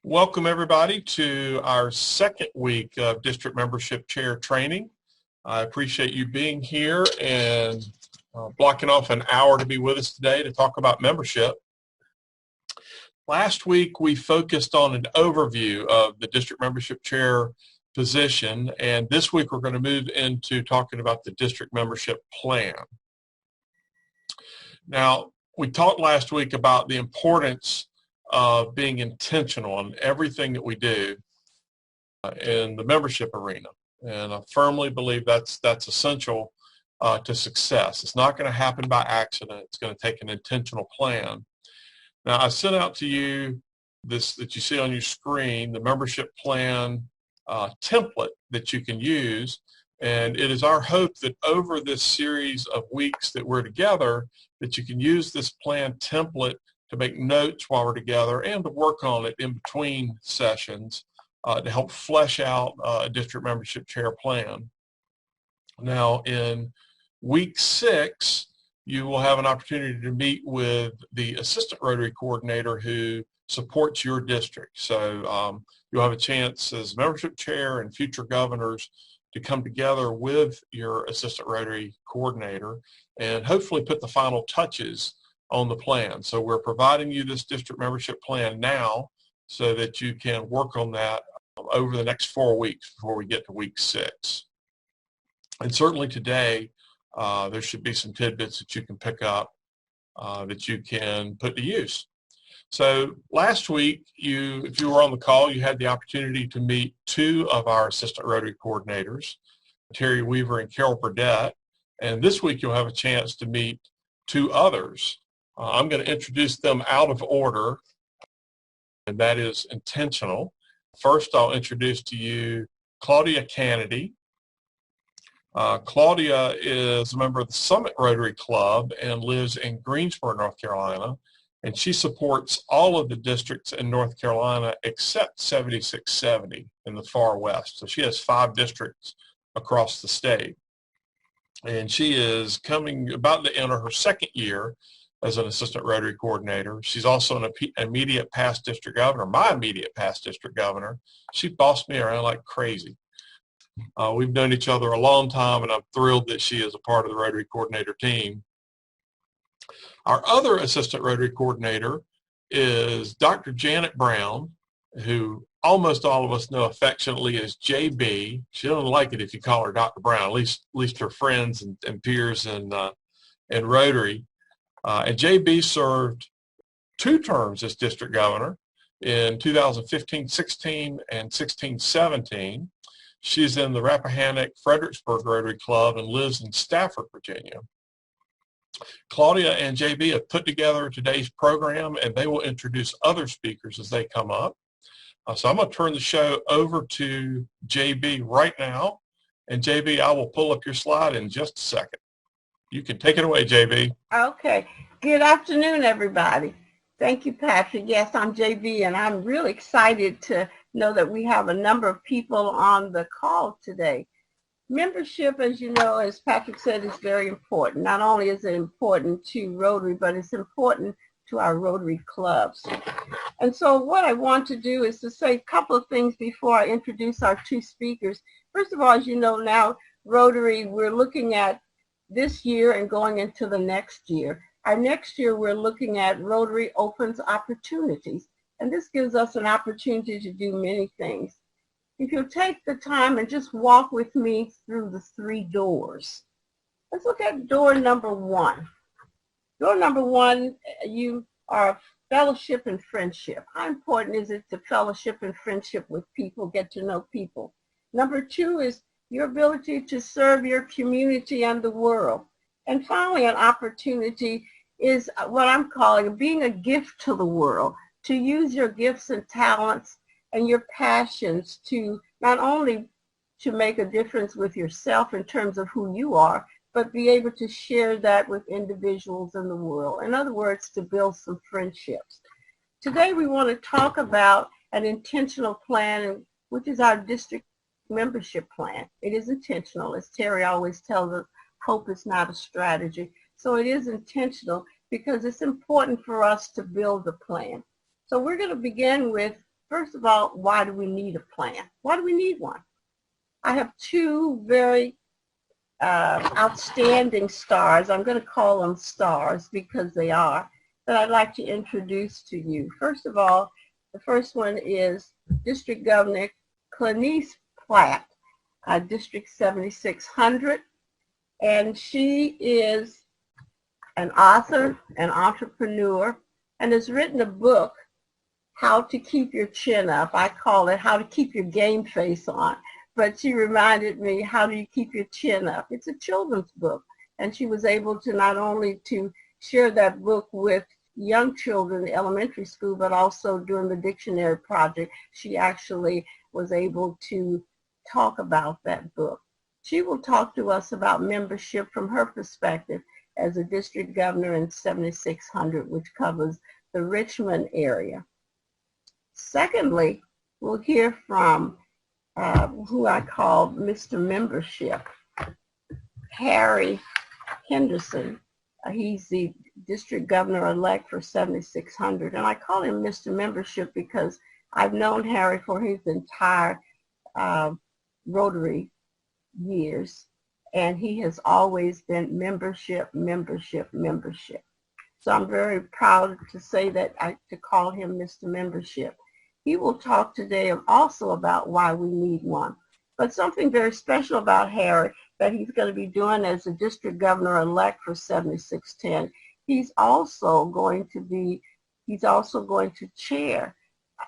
Welcome everybody to our second week of District Membership Chair Training. I appreciate you being here and blocking off an hour to be with us today to talk about membership. Last week we focused on an overview of the District Membership Chair position, and this week we're going to move into talking about the District Membership Plan. Now, we talked last week about the importance of being intentional in everything that we do in the membership arena. And I firmly believe that's essential to success. It's not going to happen by accident. It's going to take an intentional plan. Now, I sent out to you this that you see on your screen, the membership plan template that you can use. And it is our hope that over this series of weeks that we're together, that you can use this plan template to make notes while we're together and to work on it in between sessions to help flesh out a district membership chair plan. Now, in week 6, you will have an opportunity to meet with the assistant Rotary coordinator who supports your district. So you'll have a chance as membership chair and future governors to come together with your assistant Rotary coordinator and hopefully put the final touches on the plan. So we're providing you this district membership plan now so that you can work on that over the next 4 weeks before we get to week 6. And certainly today, there should be some tidbits that you can pick up that you can put to use. So last week, if you were on the call, you had the opportunity to meet 2 of our assistant Rotary coordinators, Terry Weaver and Carol Burdett. And this week, you'll have a chance to meet 2 others. I'm going to introduce them out of order, and that is intentional. First, I'll introduce to you Claudia Kennedy. Claudia is a member of the Summit Rotary Club and lives in Greensboro, North Carolina, and she supports all of the districts in North Carolina except 7670 in the far west. So she has 5 districts across the state, and she is about to enter her 2nd year as an assistant Rotary coordinator. She's also an immediate past district governor, my immediate past district governor. She bossed me around like crazy. We've known each other a long time, and I'm thrilled that she is a part of the Rotary coordinator team. Our other assistant Rotary coordinator is Dr. Janet Brown, who almost all of us know affectionately as JB. She doesn't like it if you call her Dr. Brown, at least her friends and peers in Rotary. And JB served 2 terms as district governor in 2015-16 and 16-17. She's in the Rappahannock-Fredericksburg Rotary Club and lives in Stafford, Virginia. Claudia and JB have put together today's program, and they will introduce other speakers as they come up. So I'm going to turn the show over to JB right now. And JB, I will pull up your slide in just a second. You can take it away, JB. Okay. Good afternoon, everybody. Thank you, Patrick. Yes, I'm JB, and I'm really excited to know that we have a number of people on the call today. Membership, as you know, as Patrick said, is very important. Not only is it important to Rotary, but it's important to our Rotary clubs. And so what I want to do is to say a couple of things before I introduce our 2 speakers. First of all, as you know now, Rotary, we're looking at this year and going into the next year. Our next year, we're looking at Rotary Opens Opportunities, and this gives us an opportunity to do many things. If you'll take the time and just walk with me through the 3 doors. Let's look at door number 1. Door number 1, you are fellowship and friendship. How important is it to fellowship and friendship with people, get to know people? Number 2 is your ability to serve your community and the world. And finally, an opportunity is what I'm calling being a gift to the world, to use your gifts and talents and your passions to not only to make a difference with yourself in terms of who you are, but be able to share that with individuals in the world. In other words, to build some friendships. Today, we want to talk about an intentional plan, which is our district membership plan. It is intentional. As Terry always tells us, hope is not a strategy. So it is intentional because it's important for us to build a plan. So we're going to begin with First of all, why do we need a plan? Why do we need one? I have two very outstanding stars. I'm going to call them stars because they are, that I'd like to introduce to you. First of all, the first one is District Governor Clanice Platt, District 7600, and she is an author, an entrepreneur, and has written a book, How to Keep Your Chin Up. I call it How to Keep Your Game Face On. But she reminded me, how do you keep your chin up? It's a children's book. And she was able to not only to share that book with young children in elementary school, but also during the dictionary project, she actually was able to talk about that book. She will talk to us about membership from her perspective as a district governor in 7600, which covers the Richmond area. Secondly, we'll hear from who I call Mr. Membership, Harry Henderson. He's the district governor-elect for 7600, and I call him Mr. Membership because I've known Harry for his entire Rotary years, and he has always been membership, membership, membership. So I'm very proud to say that to call him Mr. Membership. He will talk today also about why we need one. But something very special about Harry that he's going to be doing as a district governor-elect for 7610, he's also going to chair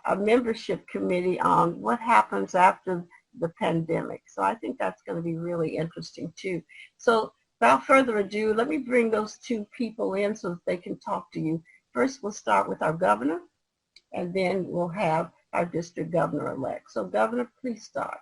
a membership committee on what happens after the pandemic. So I think that's going to be really interesting too. So without further ado, let me bring those two people in so that they can talk to you. First, we'll start with our governor, and then we'll have our district governor-elect. So Governor, please start.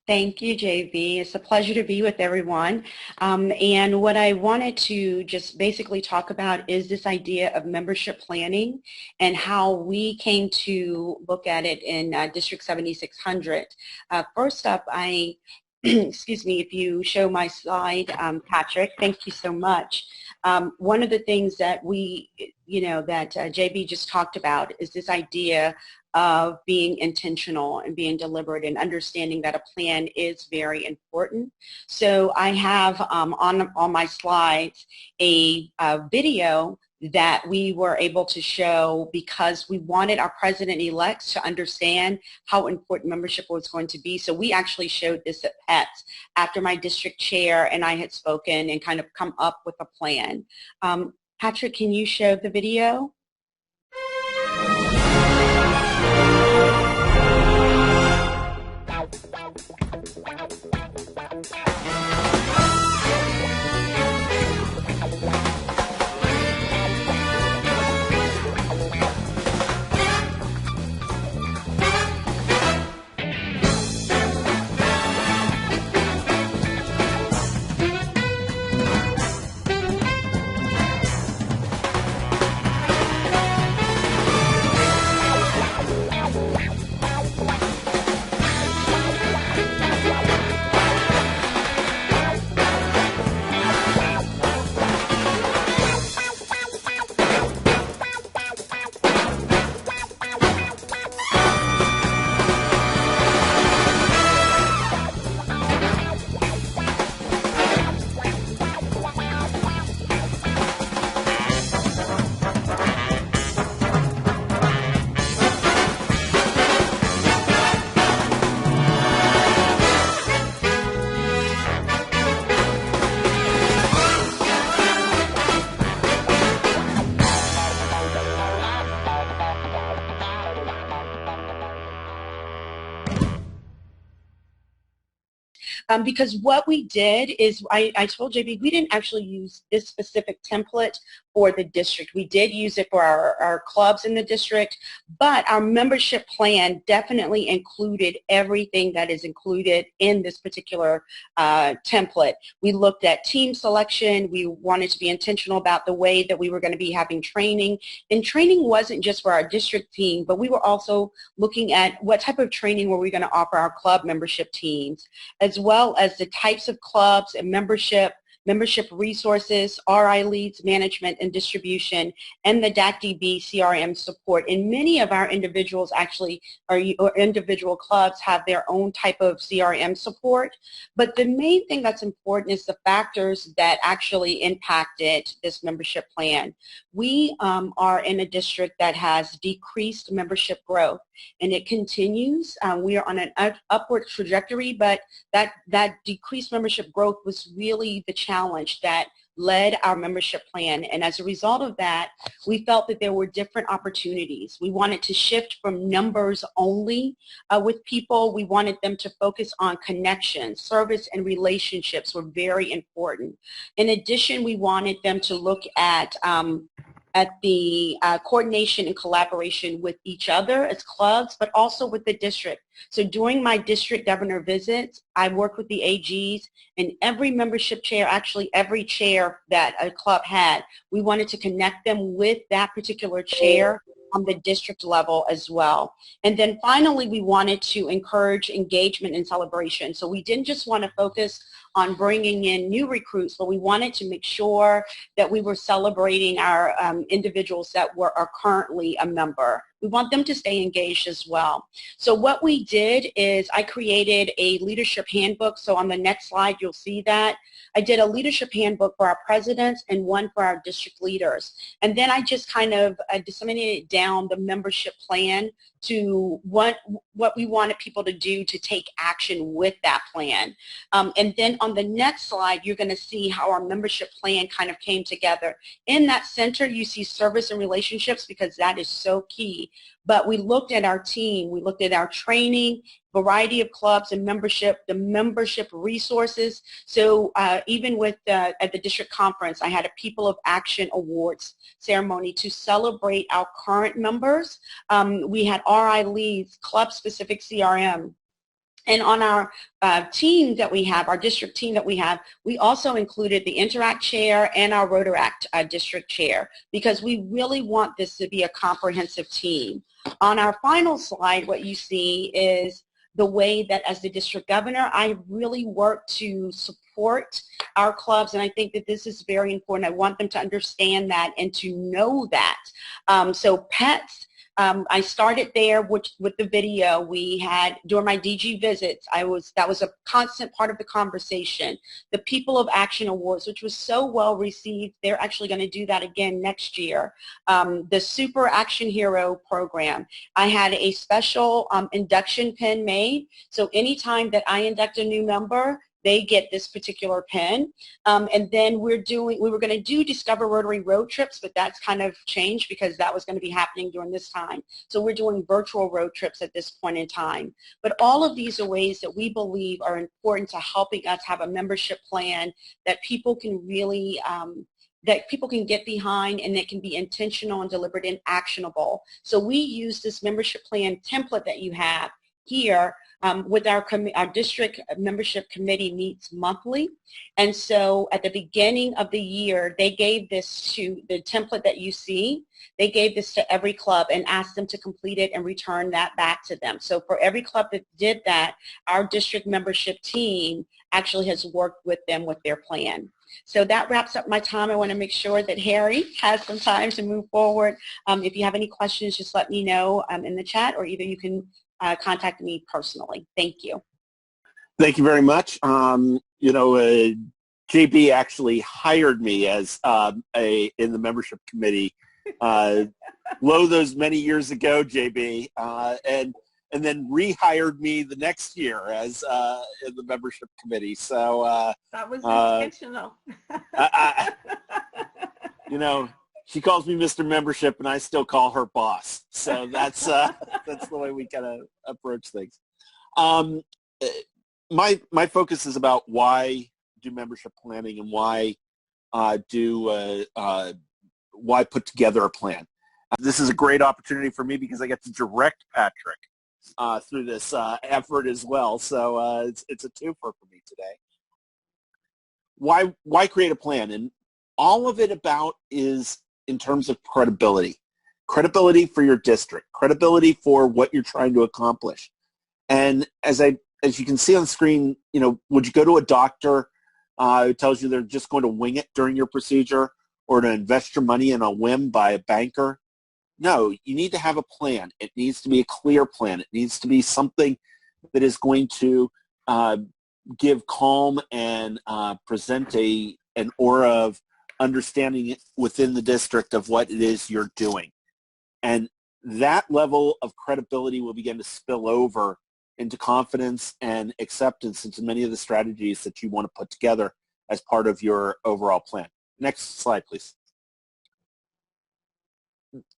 Thank you, JV. It's a pleasure to be with everyone. And what I wanted to just basically talk about is this idea of membership planning and how we came to look at it in District 7600. First up, excuse me, if you show my slide, Patrick, thank you so much. One of the things that that JB just talked about is this idea of being intentional and being deliberate and understanding that a plan is very important. So I have on my slides a video that we were able to show because we wanted our president-elects to understand how important membership was going to be. So we actually showed this at PETS after my district chair and I had spoken and kind of come up with a plan. Patrick, can you show the video? Because what we did is I told JB we didn't actually use this specific template for the district. We did use it for our clubs in the district, but our membership plan definitely included everything that is included in this particular template. We looked at team selection. We wanted to be intentional about the way that we were going to be having training. And training wasn't just for our district team, but we were also looking at what type of training were we going to offer our club membership teams, as well as the types of clubs and membership membership resources, RI leads, management and distribution, and the DAC-DB CRM support. And many of our individuals actually, or individual clubs, have their own type of CRM support. But the main thing that's important is the factors that actually impacted this membership plan. We are in a district that has decreased membership growth, and it continues. We are on an upward trajectory, but that decreased membership growth was really the challenge that led our membership plan. And as a result of that, we felt that there were different opportunities. We wanted to shift from numbers only with people. We wanted them to focus on connection, service, and relationships were very important. In addition, we wanted them to look at the coordination and collaboration with each other as clubs, but also with the district. So during my district governor visits, I worked with the AGs, and every membership chair, actually every chair that a club had, we wanted to connect them with that particular chair on the district level as well. And then finally, we wanted to encourage engagement and celebration. So we didn't just want to focus on bringing in new recruits, but we wanted to make sure that we were celebrating our individuals that are currently a member. We want them to stay engaged as well. So what we did is I created a leadership handbook. So on the next slide, you'll see that. I did a leadership handbook for our presidents and one for our district leaders. And then I just kind of disseminated down the membership plan to what we wanted people to do to take action with that plan. And then on the next slide, you're going to see how our membership plan kind of came together. In that center, you see service and relationships, because that is so key. But we looked at our team, we looked at our training, variety of clubs and membership, the membership resources. So even with at the district conference, I had a People of Action Awards ceremony to celebrate our current members. We had RI leads, club-specific CRM. And on our team that we have, our district team that we have, we also included the Interact Chair and our Rotary District Chair, because we really want this to be a comprehensive team. On our final slide, what you see is the way that as the district governor, I really work to support our clubs, and I think that this is very important. I want them to understand that and to know that. So pets, I started there with the video we had during my DG visits. That was a constant part of the conversation. The People of Action Awards, which was so well received, they're actually going to do that again next year. The Super Action Hero program. I had a special induction pin made, so anytime that I induct a new member, they get this particular pin. And then we were going to do Discover Rotary road trips, but that's kind of changed because that was going to be happening during this time. So we're doing virtual road trips at this point in time. But all of these are ways that we believe are important to helping us have a membership plan that people can really that people can get behind, and that can be intentional and deliberate and actionable. So we use this membership plan template that you have here with our district membership committee meets monthly. And so at the beginning of the year, they gave this to the template that you see. They gave this to every club and asked them to complete it and return that back to them. So for every club that did that, our district membership team actually has worked with them with their plan. So that wraps up my time. I want to make sure that Harry has some time to move forward. If you have any questions, just let me know in the chat, or either you can contact me personally. Thank you. Thank you very much. You know, JB actually hired me as in the membership committee those many years ago, JB, and then rehired me the next year as in the membership committee. So that was intentional. You know, she calls me Mr. Membership, and I still call her boss. So that's the way we kind of approach things. My focus is about why do membership planning and why put together a plan. This is a great opportunity for me because I get to direct Patrick through this effort as well. So it's a twofer for me today. Why create a plan? And all of it about is in terms of credibility. Credibility for your district, credibility for what you're trying to accomplish. And as you can see on the screen, you know, would you go to a doctor who tells you they're just going to wing it during your procedure or to invest your money in a whim by a banker. No, you need to have a plan. It needs to be a clear plan. It needs to be something that is going to give calm and present an aura of understanding within the district of what it is you're doing. And that level of credibility will begin to spill over into confidence and acceptance into many of the strategies that you want to put together as part of your overall plan. Next slide, please.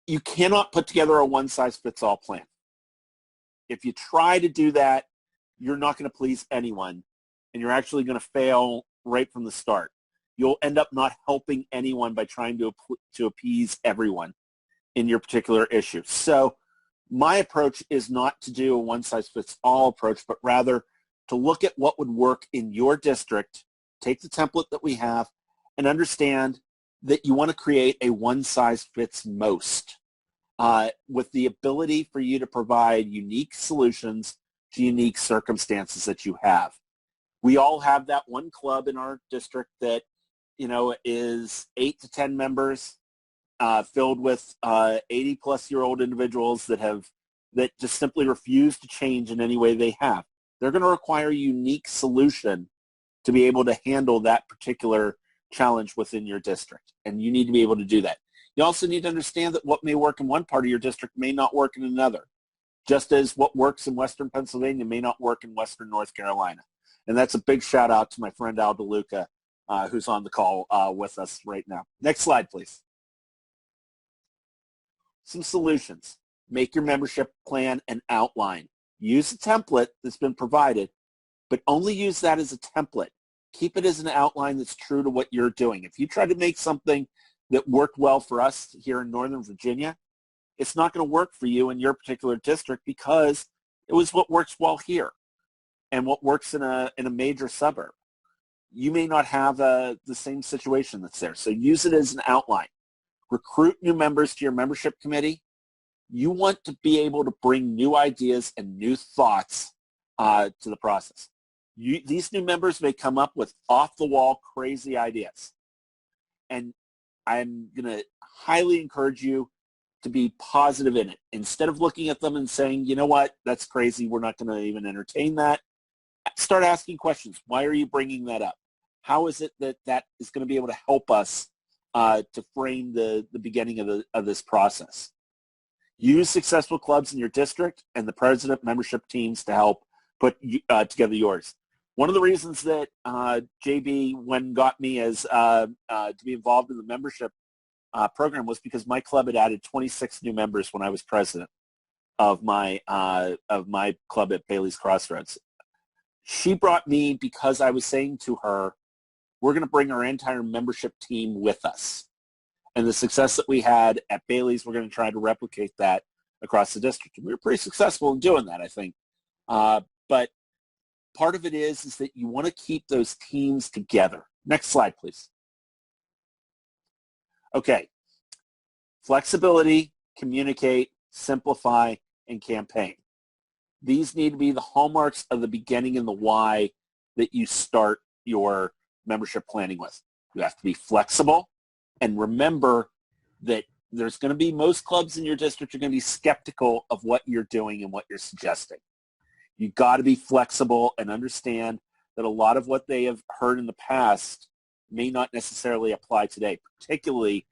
You cannot put together a one-size-fits-all plan. If you try to do that, you're not going to please anyone, and you're actually going to fail right from the start. You'll end up not helping anyone by trying to appease everyone in your particular issue. So my approach is not to do a one-size-fits-all approach, but rather to look at what would work in your district, take the template that we have, and understand that you want to create a one-size-fits-most with the ability for you to provide unique solutions to unique circumstances that you have. We all have that one club in our district that, you know, is 8 to 10 members, filled with 80-plus-year-old individuals that just simply refuse to change in any way they have. They're going to require a unique solution to be able to handle that particular challenge within your district, and you need to be able to do that. You also need to understand that what may work in one part of your district may not work in another, just as what works in Western Pennsylvania may not work in Western North Carolina. And that's a big shout out to my friend Al DeLuca, who's on the call with us right now. Next slide, please. Some solutions. Make your membership plan an outline. Use a template that's been provided, but only use that as a template. Keep it as an outline that's true to what you're doing. If you try to make something that worked well for us here in Northern Virginia, it's not going to work for you in your particular district because it was what works well here and what works in a major suburb. You may not have the same situation that's there, so use it as an outline. Recruit new members to your membership committee. You want to be able to bring new ideas and new thoughts to the process. These new members may come up with off-the-wall crazy ideas, and I'm going to highly encourage you to be positive in it. Instead of looking at them and saying, you know what, that's crazy, we're not going to even entertain that, start asking questions. Why are you bringing that up? How is it that that is going to be able to help us to frame the beginning of this process? Use successful clubs in your district and the president membership teams to help put together yours. One of the reasons that JB got me as to be involved in the membership program was because my club had added 26 new members when I was president of my club at Bailey's Crossroads. She brought me because I was saying to her, we're going to bring our entire membership team with us. And the success that we had at Bailey's, we're going to try to replicate that across the district. And we were pretty successful in doing that, I think. But part of it is that you want to keep those teams together. Next slide, please. Okay. Flexibility, communicate, simplify, and campaign. These need to be the hallmarks of the beginning and the why that you start your membership planning with. You have to be flexible, and remember that there's going to be most clubs in your district are going to be skeptical of what you're doing and what you're suggesting. You've got to be flexible and understand that a lot of what they have heard in the past may not necessarily apply today, particularly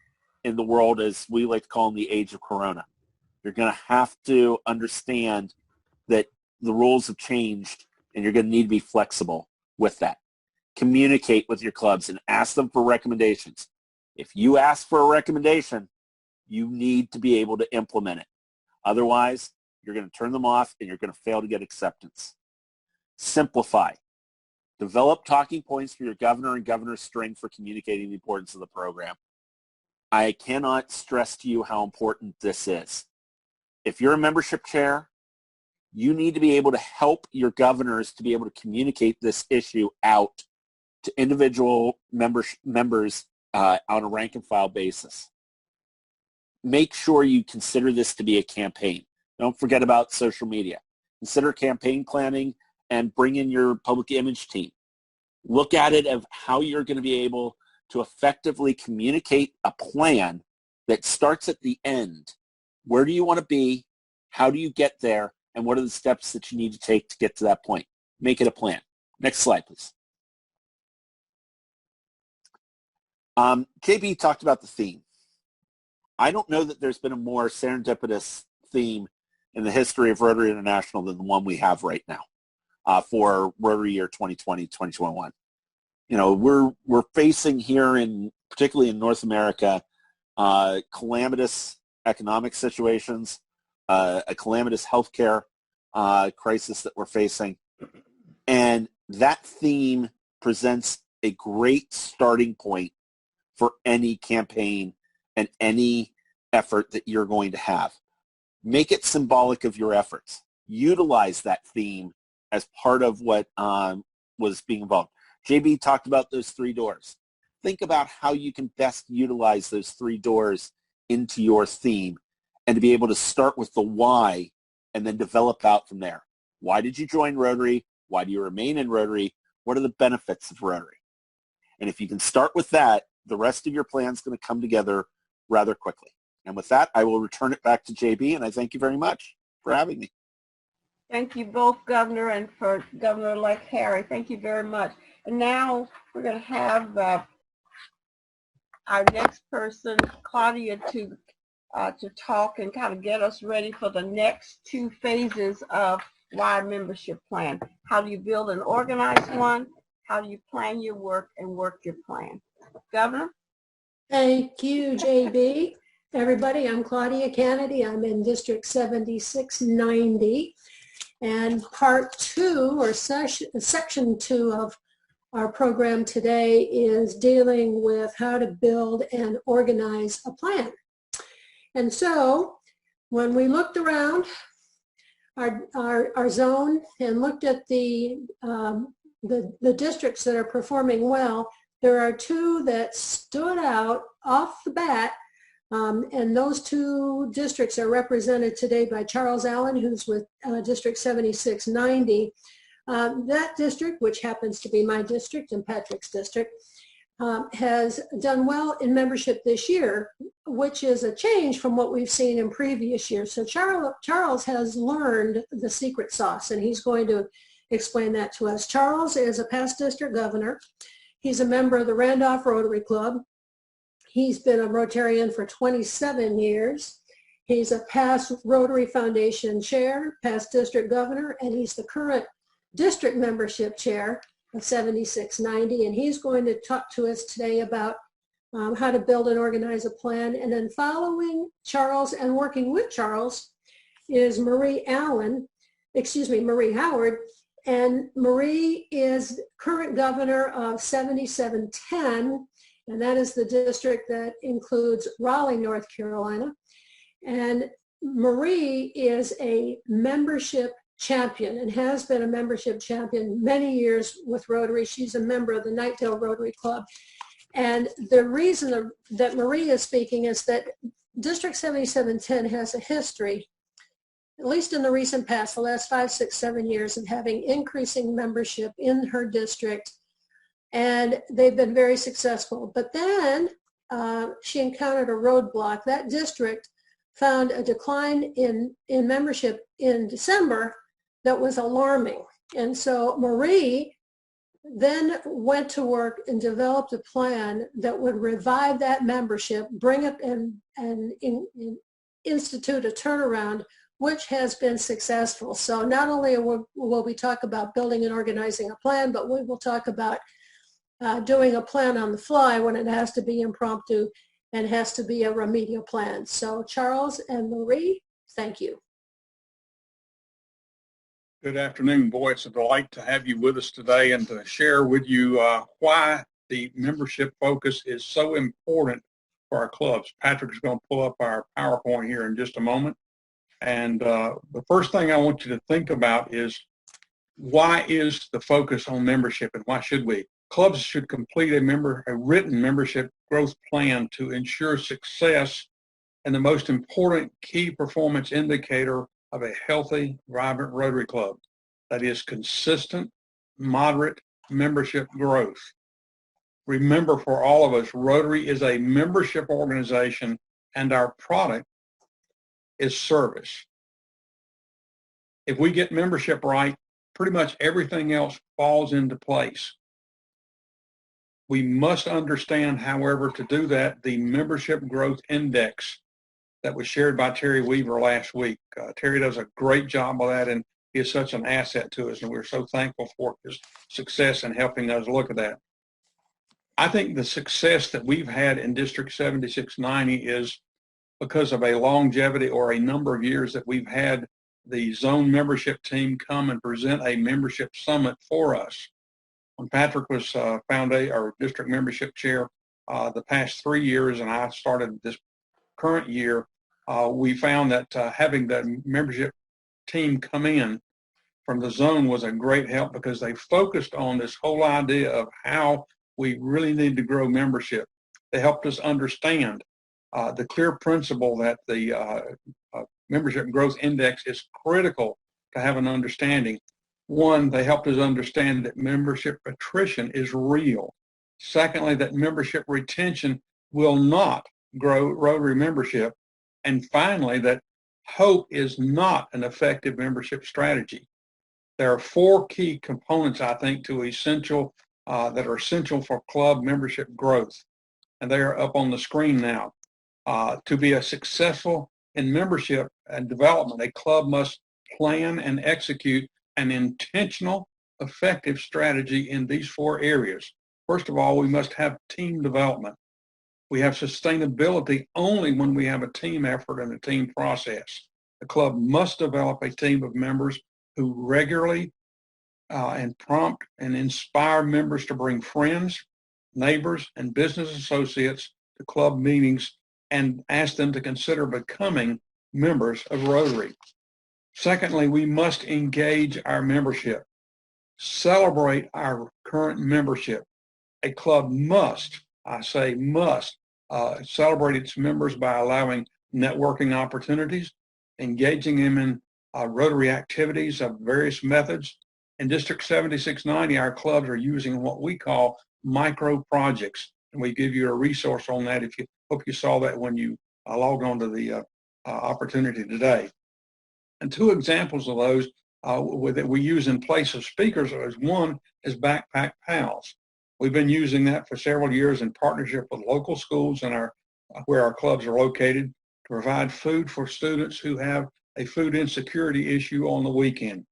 in the world, as we like to call in the age of Corona. You're going to have to understand that the rules have changed, and you're going to need to be flexible with that. Communicate with your clubs and ask them for recommendations. If you ask for a recommendation, you need to be able to implement it. Otherwise, you're going to turn them off and you're going to fail to get acceptance. Simplify. Develop talking points for your governor and governor's string for communicating the importance of the program. I cannot stress to you how important this is. If you're a membership chair, you need to be able to help your governors to be able to communicate this issue out to individual members on a rank and file basis. Make sure you consider this to be a campaign. Don't forget about social media. Consider campaign planning and bring in your public image team. Look at it of how you're going to be able to effectively communicate a plan that starts at the end. Where do you want to be? How do you get there? And what are the steps that you need to take to get to that point? Make it a plan. Next slide, please. JB talked about the theme. I don't know that there's been a more serendipitous theme in the history of Rotary International than the one we have right now for Rotary year 2020-2021. You know, we're facing here, particularly in North America, calamitous economic situations, a calamitous healthcare crisis that we're facing, and that theme presents a great starting point for any campaign and any effort that you're going to have. Make it symbolic of your efforts. Utilize that theme as part of what was being involved. JB talked about those 3 doors. Think about how you can best utilize those 3 doors into your theme, and to be able to start with the why and then develop out from there. Why did you join Rotary? Why do you remain in Rotary? What are the benefits of Rotary? And if you can start with that, the rest of your plan is going to come together rather quickly. And with that, I will return it back to JB, and I thank you very much for having me. Thank you both, Governor, and for Governor-elect Harry. Thank you very much. And now we're going to have our next person, Claudia, to talk and kind of get us ready for the next 2 phases of why membership plan. How do you build and organize one? How do you plan your work and work your plan? Governor? Thank you, JB. Everybody, I'm Claudia Kennedy. I'm in District 7690. And part 2, or section 2 of our program today is dealing with how to build and organize a plan. And so when we looked around our zone and looked at the districts that are performing well, there are 2 that stood out off the bat, and those 2 districts are represented today by Charles Allen, who's with District 7690. That district, which happens to be my district and Patrick's district, has done well in membership this year, which is a change from what we've seen in previous years. So Charles has learned the secret sauce, and he's going to explain that to us. Charles is a past district governor. He's a member of the Randolph Rotary Club. He's been a Rotarian for 27 years. He's a past Rotary Foundation chair, past district governor, and he's the current district membership chair of 7690, and he's going to talk to us today about how to build and organize a plan. And then following Charles and working with Charles is Marie Howard, and Marie is current governor of 7710, and that is the district that includes Raleigh, North Carolina. And Marie is a membership champion and has been a membership champion many years with Rotary. She's a member of the Knightdale Rotary Club. And the reason that Marie is speaking is that District 7710 has a history, at least in the recent past, the last 5, 6, 7 years, of having increasing membership in her district. And they've been very successful. But then she encountered a roadblock. That district found a decline in membership in December that was alarming. And so Marie then went to work and developed a plan that would revive that membership, bring it and institute a turnaround, which has been successful. So not only will we talk about building and organizing a plan, but we will talk about doing a plan on the fly when it has to be impromptu and has to be a remedial plan. So Charles and Marie, thank you. Good afternoon, boy. It's a delight to have you with us today and to share with you why the membership focus is so important for our clubs. Patrick is going to pull up our PowerPoint here in just a moment. And the first thing I want you to think about is, why is the focus on membership, and why should we? Clubs should complete a written membership growth plan to ensure success and the most important key performance indicator of a healthy, vibrant Rotary Club. That is consistent, moderate, membership growth. Remember, for all of us, Rotary is a membership organization, and our product is service. If we get membership right, pretty much everything else falls into place. We must understand, however, to do that, the membership growth index that was shared by Terry Weaver last week. Terry does a great job of that, and he is such an asset to us, and we're so thankful for his success in helping us look at that. I think the success that we've had in District 7690 is because of a longevity or a number of years that we've had the zone membership team come and present a membership summit for us. When Patrick was district membership chair the past 3 years, and I started this current year, we found that having the membership team come in from the zone was a great help, because they focused on this whole idea of how we really need to grow membership. They helped us understand the clear principle that the membership growth index is critical to have an understanding. One, they helped us understand that membership attrition is real. Secondly, that membership retention will not grow Rotary membership. And finally, that hope is not an effective membership strategy. There are 4 key components, I think, that are essential for club membership growth. And they are up on the screen now. To be successful in membership and development, a club must plan and execute an intentional, effective strategy in these 4 areas. First of all, we must have team development. We have sustainability only when we have a team effort and a team process. The club must develop a team of members who regularly and prompt and inspire members to bring friends, neighbors, and business associates to club meetings and ask them to consider becoming members of Rotary. Secondly, we must engage our membership. Celebrate our current membership. A club must, I say must, celebrate its members by allowing networking opportunities, engaging them in Rotary activities of various methods. In District 7690, our clubs are using what we call micro projects, and we give you a resource on that. Hope you saw that when you logged on to the opportunity today. And 2 examples of those that we use in place of speakers is one is Backpack Pals. We've been using that for several years in partnership with local schools and where our clubs are located to provide food for students who have a food insecurity issue on the weekend.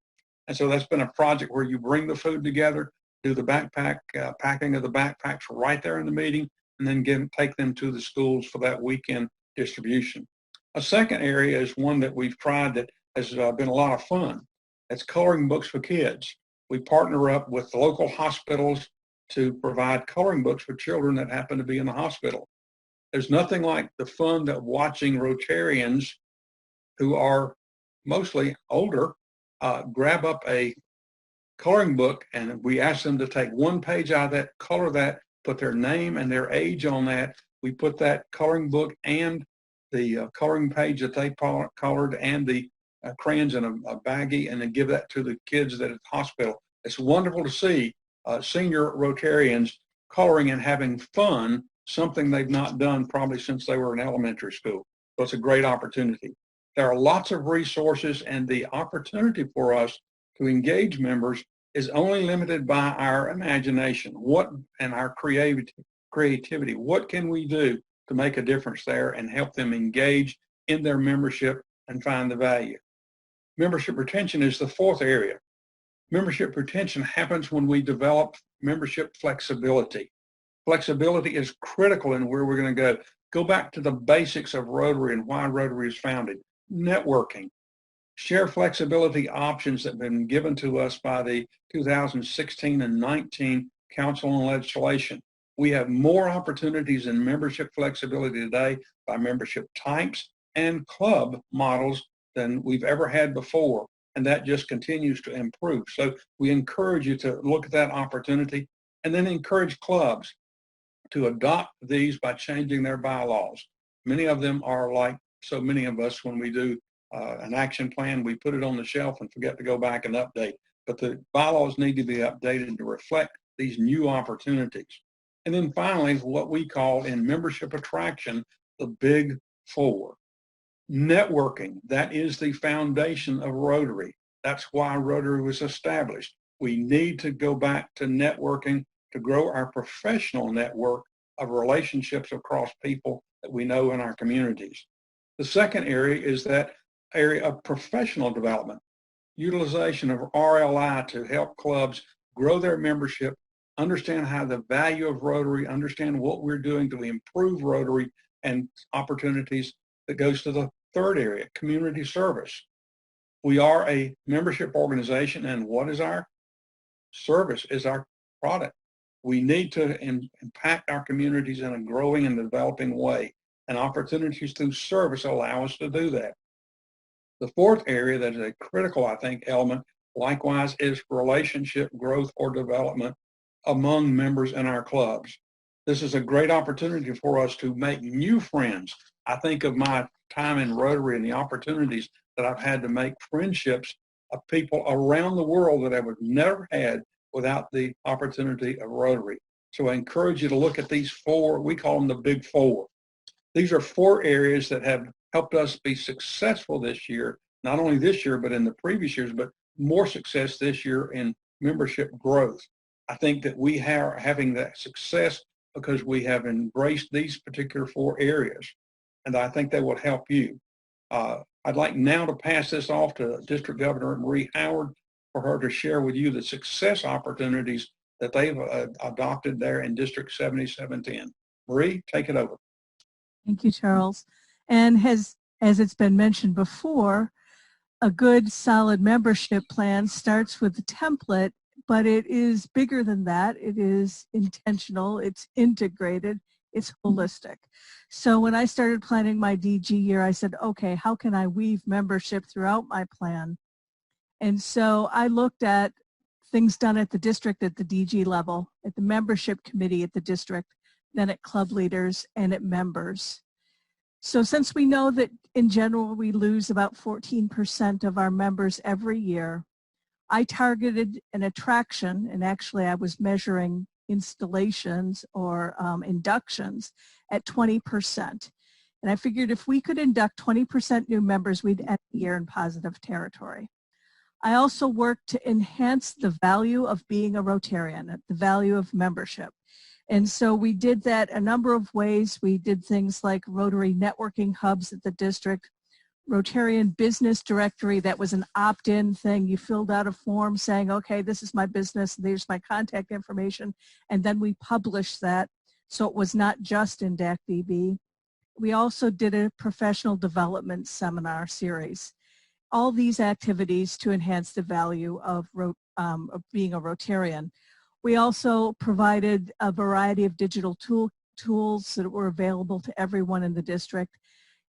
And so that's been a project where you bring the food together, do the backpack packing of the backpacks right there in the meeting, and then take them to the schools for that weekend distribution. A second area is one that we've tried that has been a lot of fun. It's coloring books for kids. We partner up with local hospitals to provide coloring books for children that happen to be in the hospital. There's nothing like the fun that watching Rotarians who are mostly older grab up a coloring book, and we ask them to take 1 page out of that, color that, put their name and their age on that. We put that coloring book and the coloring page that they colored and the crayons in a baggie, and then give that to the kids that are at the hospital. It's wonderful to see senior Rotarians coloring and having fun, something they've not done probably since they were in elementary school. So it's a great opportunity. There are lots of resources, and the opportunity for us to engage members is only limited by our imagination and our creativity. What can we do to make a difference there and help them engage in their membership and find the value? Membership retention is the 4th area. Membership retention happens when we develop membership flexibility. Flexibility is critical in where we're going to go. Go back to the basics of Rotary and why Rotary is founded. Networking. Share flexibility options that have been given to us by the 2016 and 19 Council on Legislation. We have more opportunities in membership flexibility today by membership types and club models than we've ever had before, and that just continues to improve. So we encourage you to look at that opportunity, and then encourage clubs to adopt these by changing their bylaws. Many of them are like so many of us when we do an action plan, we put it on the shelf and forget to go back and update. But the bylaws need to be updated to reflect these new opportunities. And then finally, what we call in membership attraction, the big four. Networking, that is the foundation of Rotary. That's why Rotary was established. We need to go back to networking to grow our professional network of relationships across people that we know in our communities. The second area is that area of professional development, utilization of RLI to help clubs grow their membership, understand how the value of Rotary, understand what we're doing to improve Rotary and opportunities. That goes to the third area, community service. We are a membership organization, and what is our service? Is our product. We need to impact our communities in a growing and developing way, and opportunities through service allow us to do that. The fourth area that is a critical, I think, element, likewise, is relationship growth or development among members in our clubs. This is a great opportunity for us to make new friends. I think of my time in Rotary and the opportunities that I've had to make friendships of people around the world that I would never had without the opportunity of Rotary. So I encourage you to look at these four, we call them the big four. These are four areas that have helped us be successful this year, not only this year, but in the previous years, but more success this year in membership growth. I think that we are having that success because we have embraced these particular four areas, and I think they will help you. I'd like now to pass this off to District Governor Marie Howard for her to share with you the success opportunities that they've adopted there in District 7710. Marie, take it over. Thank you, Charles. And as it's been mentioned before, a good solid membership plan starts with a template, but it is bigger than that. It is intentional, it's integrated, it's holistic. So when I started planning my DG year, I said, okay, how can I weave membership throughout my plan? And so I looked at things done at the district at the DG level, at the membership committee at the district, then at club leaders and at members. So since we know that in general we lose about 14% of our members every year, I targeted an attraction, and actually I was measuring installations or inductions at 20%. And I figured if we could induct 20% new members, we'd end the year in positive territory. I also worked to enhance the value of being a Rotarian, the value of membership. And so we did that a number of ways. We did things like Rotary networking hubs at the district, Rotarian business directory, that was an opt-in thing. You filled out a form saying, okay, this is my business, there's my contact information, and then we published that, so it was not just in DAC-DB. We also did a professional development seminar series. All these activities to enhance the value of being a Rotarian. We also provided a variety of digital tools that were available to everyone in the district.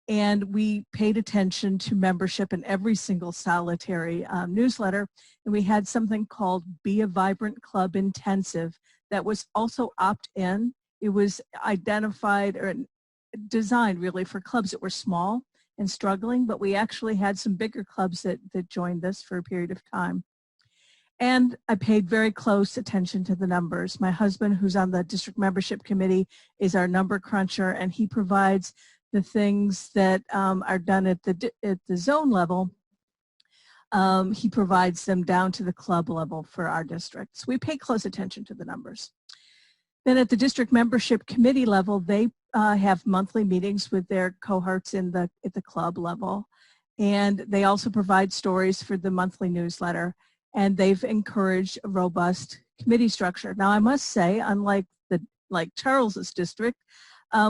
And we paid attention to membership in every single solitary newsletter. And we had something called Be a Vibrant Club Intensive that was also opt-in. It was identified or designed really for clubs that were small and struggling, but we actually had some bigger clubs that joined this for a period of time. And I paid very close attention to the numbers. My husband, who's on the district membership committee, is our number cruncher, and he provides the things that are done at the zone level. He provides them down to the club level for our district. So we pay close attention to the numbers. Then at the district membership committee level, they have monthly meetings with their cohorts at the club level. And they also provide stories for the monthly newsletter. And they've encouraged a robust committee structure. Now, I must say, unlike Charles's district,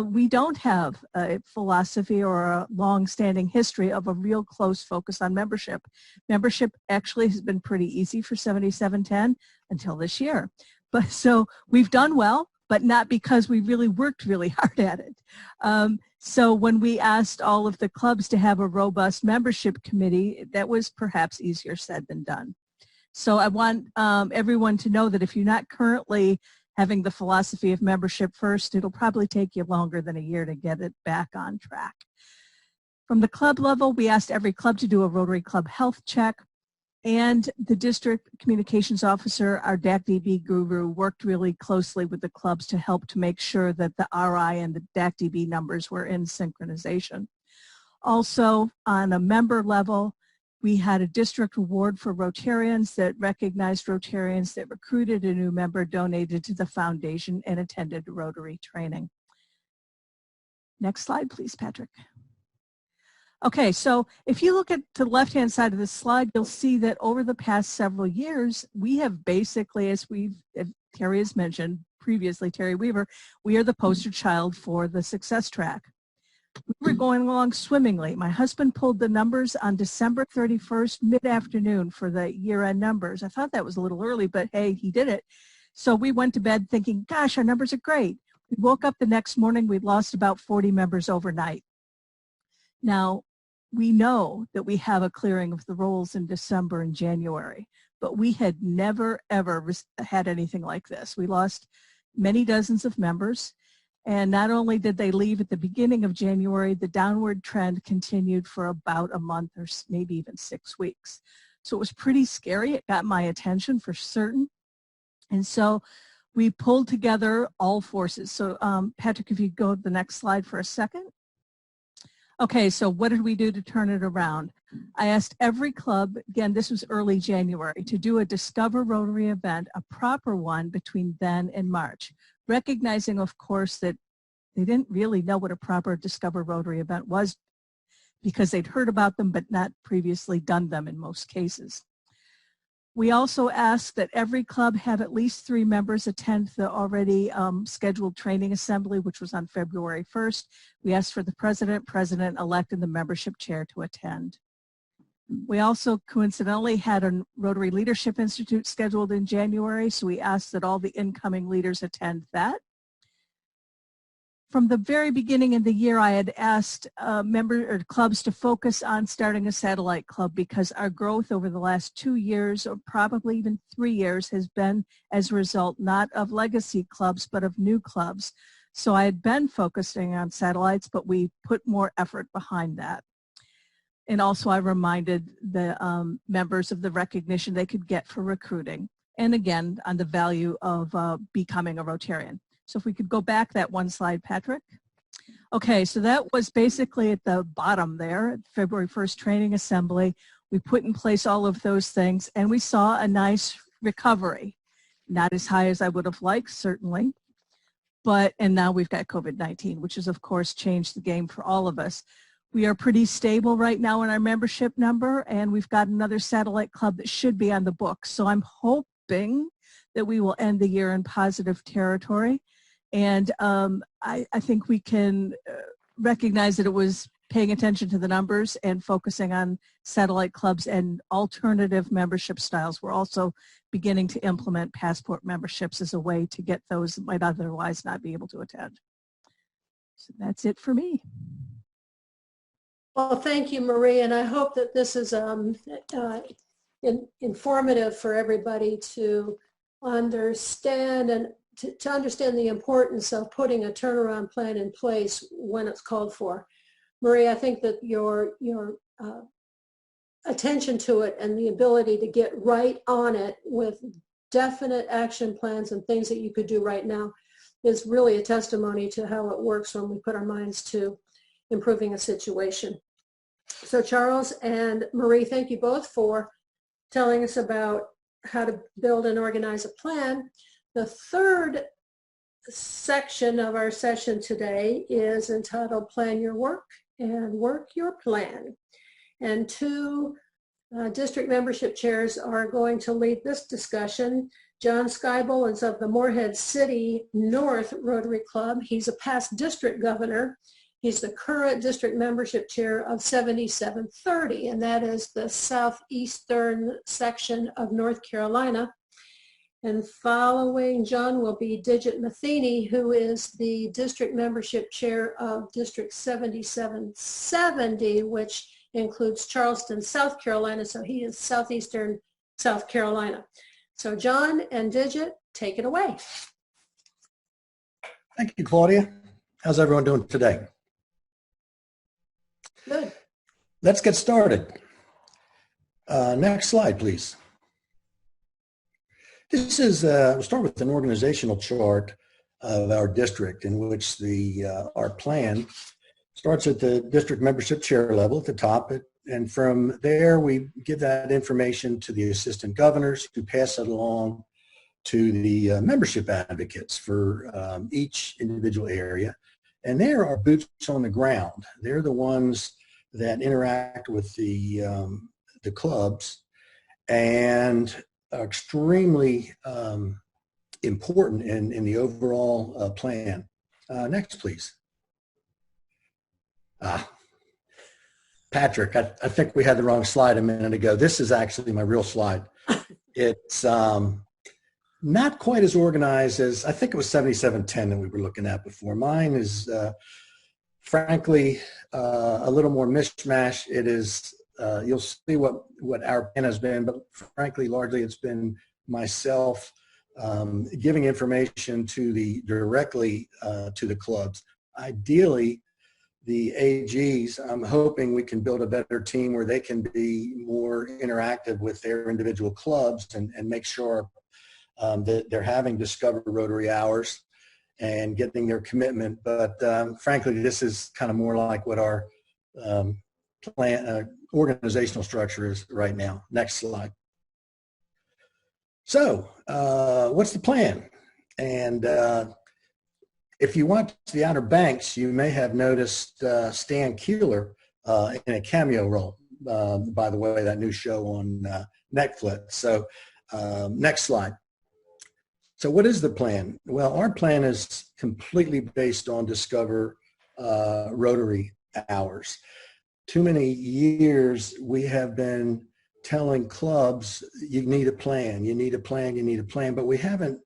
we don't have a philosophy or a long-standing history of a real close focus on membership. Membership actually has been pretty easy for 7710 until this year. But so we've done well, but not because we really worked really hard at it. So when we asked all of the clubs to have a robust membership committee, that was perhaps easier said than done. So I want everyone to know that if you're not currently having the philosophy of membership first, it'll probably take you longer than a year to get it back on track. From the club level, we asked every club to do a Rotary Club health check. and the district communications officer, our DAC-DB guru, worked really closely with the clubs to help to make sure that the RI and the DAC-DB numbers were in synchronization. Also, on a member level, we had a district award for Rotarians that recognized Rotarians that recruited a new member, donated to the foundation, and attended Rotary training. Next slide, please, Patrick. Okay, so if you look at the left-hand side of the slide, you'll see that over the past several years, we have basically, as Terry has mentioned previously, Terry Weaver, we are the poster child for the success track. We were going along swimmingly. My husband pulled the numbers on December 31st, mid-afternoon for the year-end numbers. I thought that was a little early, but hey, he did it. So we went to bed thinking, gosh, our numbers are great. We woke up the next morning, we'd lost about 40 members overnight. Now, we know that we have a clearing of the rolls in December and January, but we had never, ever had anything like this. We lost many dozens of members, and not only did they leave at the beginning of January, the downward trend continued for about a month or maybe even 6 weeks. So it was pretty scary. It got my attention for certain. And so we pulled together all forces. So Patrick, if you go to the next slide for a second. Okay, so what did we do to turn it around? I asked every club, again, this was early January, to do a Discover Rotary event, a proper one between then and March, recognizing, of course, that they didn't really know what a proper Discover Rotary event was because they'd heard about them but not previously done them in most cases. We also asked that every club have at least 3 members attend the already scheduled training assembly, which was on February 1st. We asked for the president-elect, and the membership chair to attend. We also coincidentally had a Rotary Leadership Institute scheduled in January, so we asked that all the incoming leaders attend that. From the very beginning of the year, I had asked clubs to focus on starting a satellite club because our growth over the last 2 years, or probably even 3 years, has been as a result not of legacy clubs, but of new clubs. So I had been focusing on satellites, but we put more effort behind that. And also I reminded the members of the recognition they could get for recruiting. And again, on the value of becoming a Rotarian. So if we could go back that one slide, Patrick. Okay, so that was basically at the bottom there, February 1st training assembly. We put in place all of those things and we saw a nice recovery. Not as high as I would have liked, certainly. And now we've got COVID-19, which has of course changed the game for all of us. We are pretty stable right now in our membership number, and we've got another satellite club that should be on the books. So I'm hoping that we will end the year in positive territory. And I think we can recognize that it was paying attention to the numbers and focusing on satellite clubs and alternative membership styles. We're also beginning to implement passport memberships as a way to get those that might otherwise not be able to attend. So that's it for me. Well, thank you, Marie, and I hope that this is informative for everybody to understand and to understand the importance of putting a turnaround plan in place when it's called for. Marie, I think that your attention to it and the ability to get right on it with definite action plans and things that you could do right now is really a testimony to how it works when we put our minds to improving a situation. So Charles and Marie, thank you both for telling us about how to build and organize a plan. The third section of our session today is entitled Plan Your Work and Work Your Plan. And 2 district membership chairs are going to lead this discussion. John Skybel is of the Morehead City North Rotary Club. He's a past district governor. He's the current district membership chair of 7730, and that is the southeastern section of North Carolina. And following John will be Digit Matheny, who is the district membership chair of District 7770, which includes Charleston, South Carolina. So he is southeastern South Carolina. So John and Digit, take it away. Thank you, Claudia. How's everyone doing today? Good. Let's get started. Next slide, please. This is, we'll start with an organizational chart of our district in which our plan starts at the district membership chair level at the top. And from there, we give that information to the assistant governors who pass it along to the membership advocates for each individual area. And there are boots on the ground. They're the ones that interact with the clubs and are extremely important in the overall plan. Next, please. Patrick, I think we had the wrong slide a minute ago. This is actually my real slide. It's not quite as organized as, I think it was 7710 that we were looking at before. Mine is, frankly, a little more mishmash. It is, you'll see what our plan has been, but frankly, largely it's been myself giving information directly to the clubs. Ideally, the AGs, I'm hoping we can build a better team where they can be more interactive with their individual clubs and make sure that they're having Discover Rotary hours and getting their commitment. But frankly, this is kind of more like what our organizational structure is right now. Next slide. So what's the plan? And if you watch the Outer Banks, you may have noticed Stan Keeler in a cameo role, by the way, that new show on Netflix. So next slide. So what is the plan? Well, our plan is completely based on Discover Rotary hours. Too many years we have been telling clubs, you need a plan, you need a plan, you need a plan, but we haven't.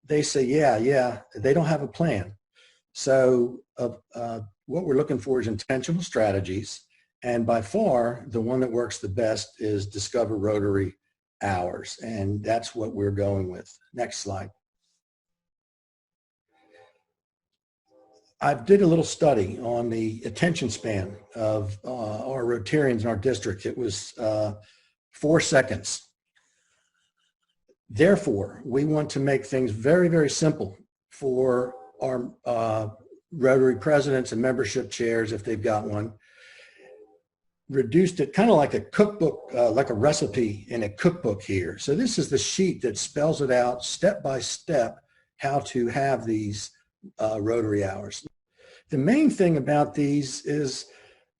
They say, yeah, they don't have a plan. So what we're looking for is intentional strategies. And by far, the one that works the best is Discover Rotary hours. And that's what we're going with. Next slide. I did a little study on the attention span of our Rotarians in our district. It was 4 seconds. Therefore, we want to make things very, very simple for our Rotary presidents and membership chairs, if they've got one. Reduced it kind of like a cookbook, like a recipe in a cookbook here. So this is the sheet that spells it out step by step how to have these Rotary hours. The main thing about these is,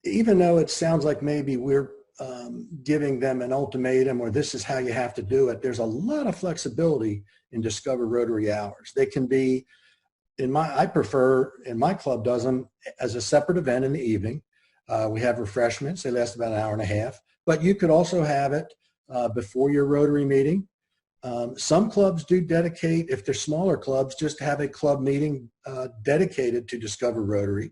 even though it sounds like maybe we're giving them an ultimatum or this is how you have to do it, there's a lot of flexibility in Discover Rotary hours. They can be, I prefer, and my club does them as a separate event in the evening. We have refreshments. They last about an hour and a half. But you could also have it before your Rotary meeting. Some clubs do dedicate, if they're smaller clubs, just have a club meeting dedicated to Discover Rotary.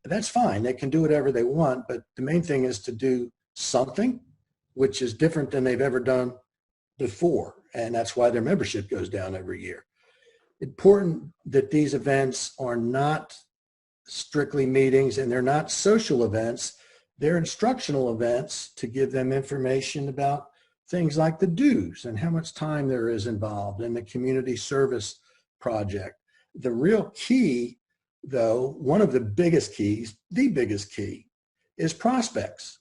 That's fine. They can do whatever they want, but the main thing is to do something which is different than they've ever done before, and that's why their membership goes down every year. Important that these events are not strictly meetings and they're not social events. They're instructional events to give them information about things like the dues and how much time there is involved in the community service project. The real key, though, one of the biggest keys, the biggest key, is prospects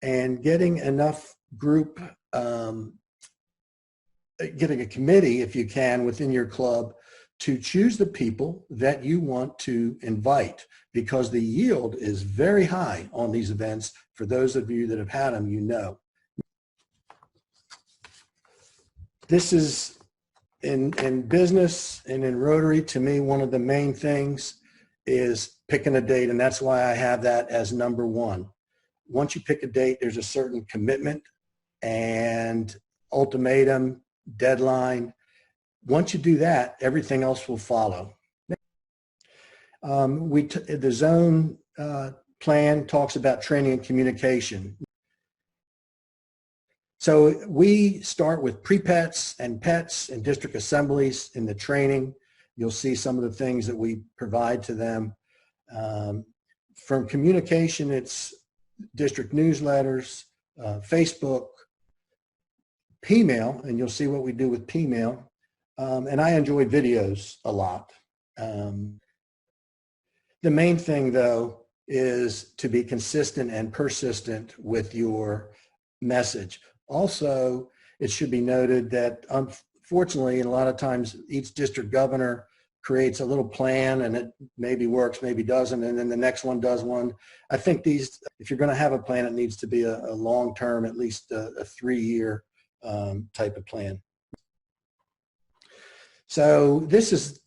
and getting enough group, getting a committee, if you can, within your club to choose the people that you want to invite, because the yield is very high on these events. For those of you that have had them, you know. This is in business and in Rotary, to me, one of the main things is picking a date, and that's why I have that as number one. Once you pick a date, there's a certain commitment and ultimatum, deadline. Once you do that, everything else will follow. The zone plan talks about training and communication. So we start with pre-pets and pets and district assemblies in the training. You'll see some of the things that we provide to them. From communication, it's district newsletters, Facebook, P-mail, and you'll see what we do with P-mail. And I enjoy videos a lot. The main thing, though, is to be consistent and persistent with your message. Also, it should be noted that unfortunately, and a lot of times each district governor creates a little plan and it maybe works, maybe doesn't, and then the next one does one. I think these, if you're going to have a plan, it needs to be a long-term, at least a 3-year type of plan. So this is,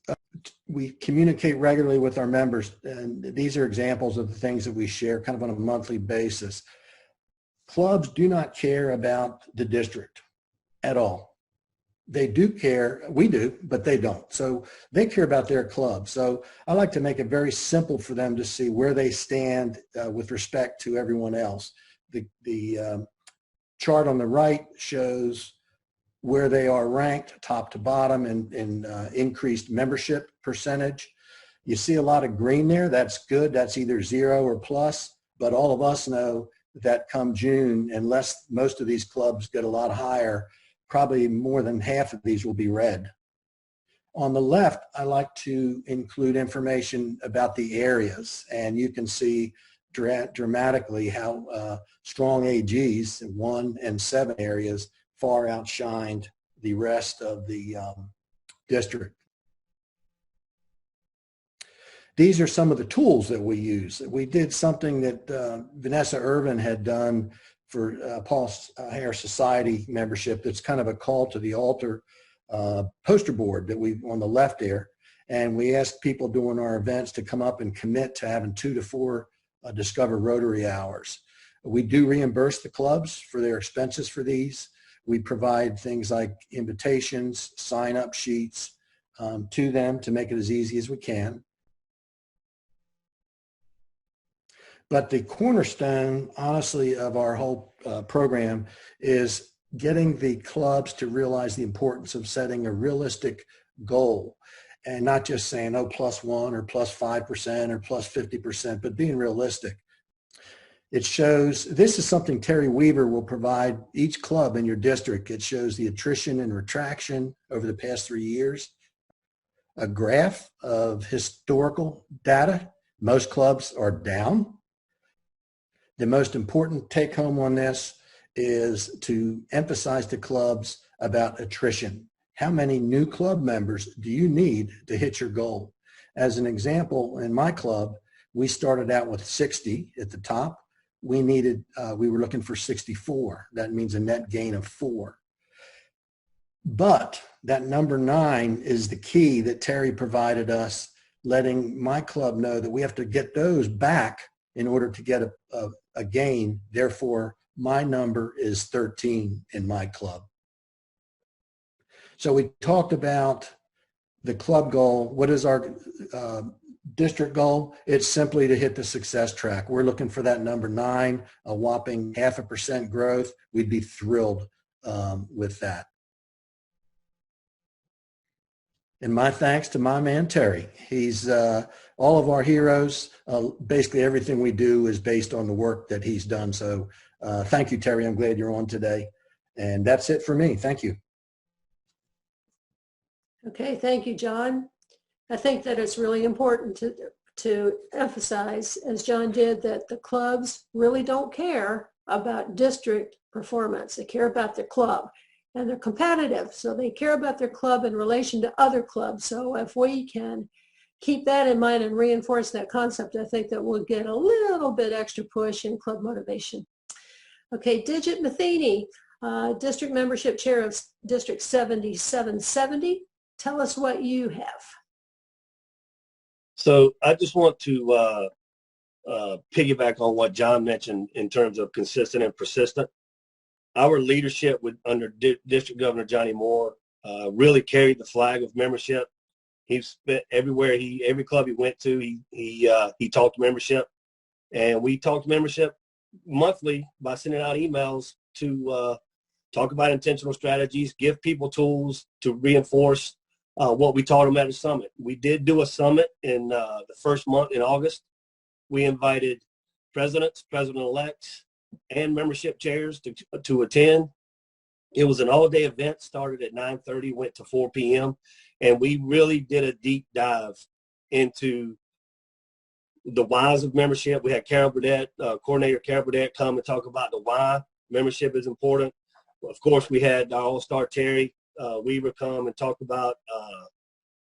we communicate regularly with our members, and these are examples of the things that we share kind of on a monthly basis. Clubs do not care about the district at all. They do care, we do, but they don't. So they care about their club. So I like to make it very simple for them to see where they stand with respect to everyone else. The chart on the right shows where they are ranked top to bottom in increased membership percentage. You see a lot of green there. That's good. That's either 0 or plus, but all of us know that come June, unless most of these clubs get a lot higher, probably more than half of these will be red. On the left, I like to include information about the areas, and you can see dramatically how strong AGs in 1 and 7 areas far outshined the rest of the district. These are some of the tools that we use. We did something that Vanessa Irvin had done for Paul Hare Society membership. That's kind of a call to the altar poster board that we on the left there. And we asked people during our events to come up and commit to having 2 to 4 Discover Rotary hours. We do reimburse the clubs for their expenses for these. We provide things like invitations, sign-up sheets to them to make it as easy as we can. But the cornerstone, honestly, of our whole program is getting the clubs to realize the importance of setting a realistic goal and not just saying, oh, +1 or +5% or +50%, but being realistic. It shows, this is something Terry Weaver will provide each club in your district. It shows the attrition and retraction over the past 3 years, a graph of historical data. Most clubs are down. The most important take home on this is to emphasize to clubs about attrition. How many new club members do you need to hit your goal? As an example, in my club, we started out with 60 at the top. We were looking for 64. That means a net gain of 4. But that number 9 is the key that Terry provided us, letting my club know that we have to get those back in order to get a gain. Therefore, my number is 13 in my club. So we talked about the club goal. What is our district goal? It's simply to hit the success track. We're looking for that number 9, a whopping 0.5% growth. We'd be thrilled with that. And my thanks to my man, Terry. He's all of our heroes. Basically everything we do is based on the work that he's done. So thank you, Terry. I'm glad you're on today. And that's it for me. Thank you. Okay, thank you, John. I think that it's really important to emphasize, as John did, that the clubs really don't care about district performance. They care about their club, and they're competitive, so they care about their club in relation to other clubs. So if we can keep that in mind and reinforce that concept, I think that we'll get a little bit extra push in club motivation. Okay, Digit Matheny, District Membership Chair of District 7770. Tell us what you have. So I just want to piggyback on what John mentioned in terms of consistent and persistent. Our leadership under District Governor Johnny Moore really carried the flag of membership. He spent everywhere every club he went to, he talked to membership, and we talked to membership monthly by sending out emails to talk about intentional strategies, give people tools to reinforce what we taught them at the summit. We did do a summit in the first month in August. We invited presidents, president-elects, and membership chairs to attend. It was an all-day event, started at 9:30, went to 4 p.m., and we really did a deep dive into the whys of membership. We had Carol Burdett, Coordinator Carol Burdett, come and talk about the why membership is important. Of course, we had our All-Star Terry Weaver come and talk about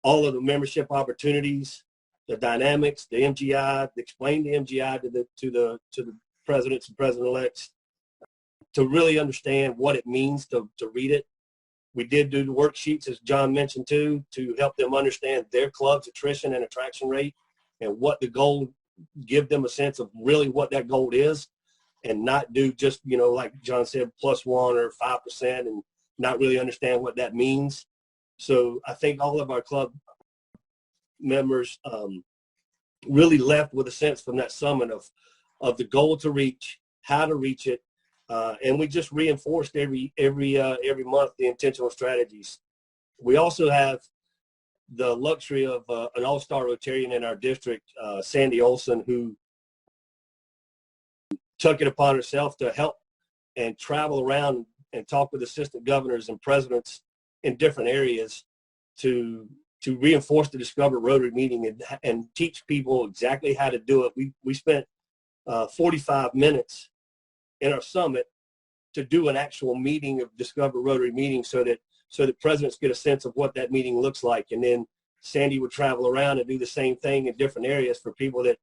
all of the membership opportunities, the dynamics, the MGI, explain the MGI to the presidents and president-elects to really understand what it means to read it. We did do the worksheets, as John mentioned too, to help them understand their club's attrition and attraction rate and what the goal, give them a sense of really what that goal is, and not do just, you know, like John said, +1 or 5% and not really understand what that means. So I think all of our club members really left with a sense from that summit of the goal to reach, how to reach it, and we just reinforced every month the intentional strategies. We also have the luxury of an all-star Rotarian in our district, Sandy Olson, who took it upon herself to help and travel around and talk with assistant governors and presidents in different areas to reinforce the Discover Rotary meeting and teach people exactly how to do it. We spent 45 minutes in our summit to do an actual meeting of Discover Rotary meeting so that presidents get a sense of what that meeting looks like. And then Sandy would travel around and do the same thing in different areas for people that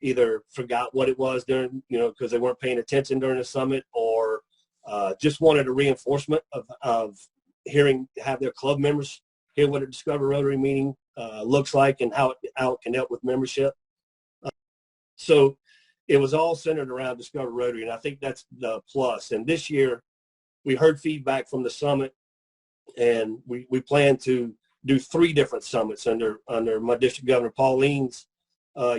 either forgot what it was during, you know, because they weren't paying attention during the summit, or just wanted a reinforcement of have their club members hear what a Discover Rotary meeting looks like and how it can help with membership. So it was all centered around Discover Rotary, and I think that's the plus. And this year, we heard feedback from the summit, and we plan to do 3 different summits under my district governor Pauline's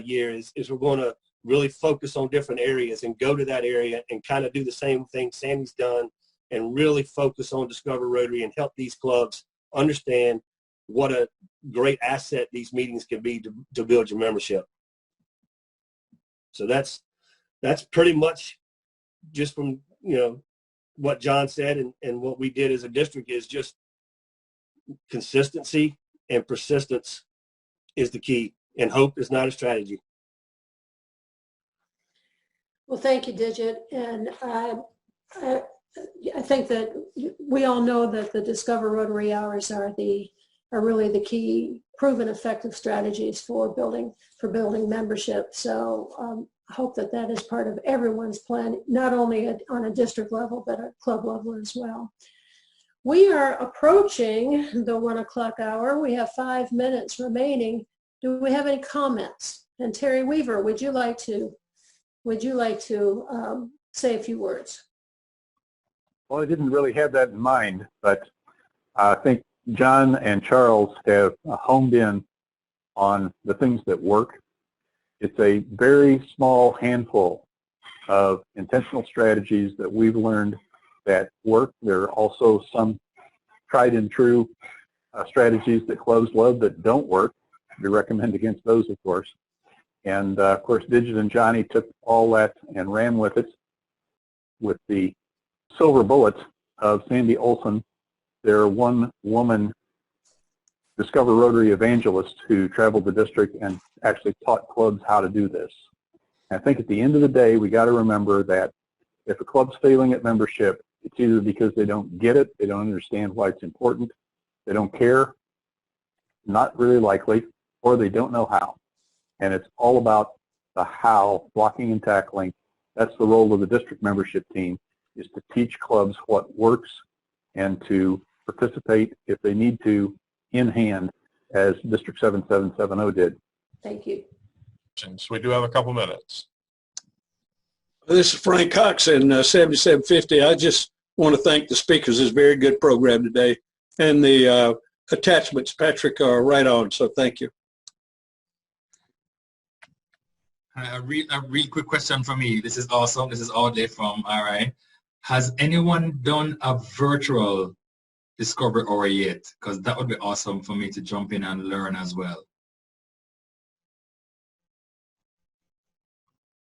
year. Is we're going to really focus on different areas and go to that area and kind of do the same thing Sandy's done, and really focus on Discover Rotary and help these clubs understand what a great asset these meetings can be to build your membership. So that's pretty much just from, you know, what John said and what we did as a district is just consistency and persistence is the key, and hope is not a strategy. Well, thank you, Digit. And I think that we all know that the Discover Rotary Hours are really the key proven effective strategies for building membership. So I hope that is part of everyone's plan, not only on a district level, but at club level as well. We are approaching the 1 o'clock hour. We have 5 minutes remaining. Do we have any comments? And Terry Weaver, would you like to say a few words? Well, I didn't really have that in mind, but I think John and Charles have honed in on the things that work. It's a very small handful of intentional strategies that we've learned that work. There are also some tried and true strategies that clubs love that don't work. We recommend against those, of course. And of course, Digit and Johnny took all that and ran with it with the silver bullet of Sandy Olson, their one-woman Discover Rotary evangelist who traveled the district and actually taught clubs how to do this. And I think at the end of the day, we got to remember that if a club's failing at membership, it's either because they don't get it, they don't understand why it's important, they don't care, not really likely, or they don't know how. And it's all about the how, blocking and tackling. That's the role of the district membership team, is to teach clubs what works and to participate if they need to in hand, as District 7770 did. Thank you. So we do have a couple minutes. This is Frank Cox in 7750. I just want to thank the speakers. It's a very good program today. And the attachments, Patrick, are right on, so thank you. A real quick question for me. This is awesome. This is all day from RI. Has anyone done a virtual Discover Hour yet? Because that would be awesome for me to jump in and learn as well.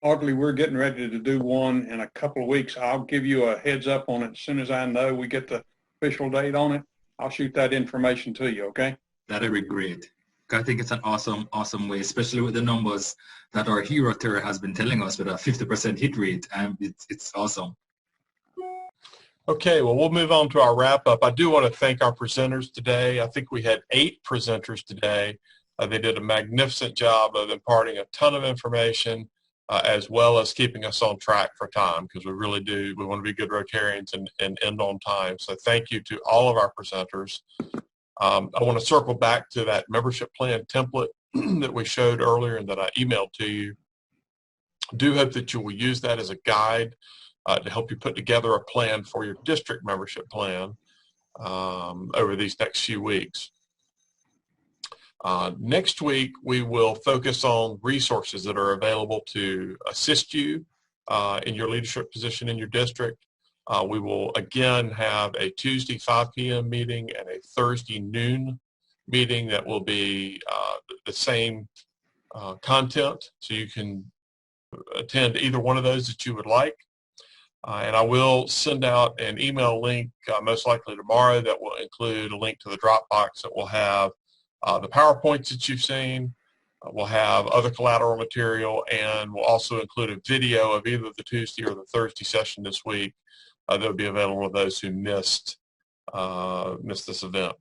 Audley, we're getting ready to do one in a couple of weeks. I'll give you a heads up on it as soon as I know. We get the official date on it, I'll shoot that information to you, okay? That'd be great. I think it's an awesome way, especially with the numbers that our hero Rotary has been telling us with a 50% hit rate, and it's awesome. Okay, well, we'll move on to our wrap-up. I do want to thank our presenters today. I think we had 8 presenters today. They did a magnificent job of imparting a ton of information, as well as keeping us on track for time, because we really do. We want to be good Rotarians and end on time. So thank you to all of our presenters. I want to circle back to that membership plan template that we showed earlier and that I emailed to you. I do hope that you will use that as a guide to help you put together a plan for your district membership plan over these next few weeks. Next week, we will focus on resources that are available to assist you in your leadership position in your district. We will again have a Tuesday 5 p.m. meeting and a Thursday noon meeting that will be the same content, so you can attend either one of those that you would like. And I will send out an email link most likely tomorrow that will include a link to the Dropbox that will have the PowerPoints that you've seen. We'll have other collateral material, and we'll also include a video of either the Tuesday or the Thursday session this week that will be available to those who missed this event.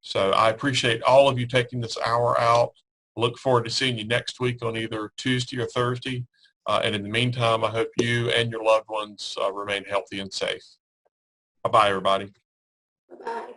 So I appreciate all of you taking this hour out. Look forward to seeing you next week on either Tuesday or Thursday. And in the meantime, I hope you and your loved ones remain healthy and safe. Bye-bye, everybody. Bye-bye.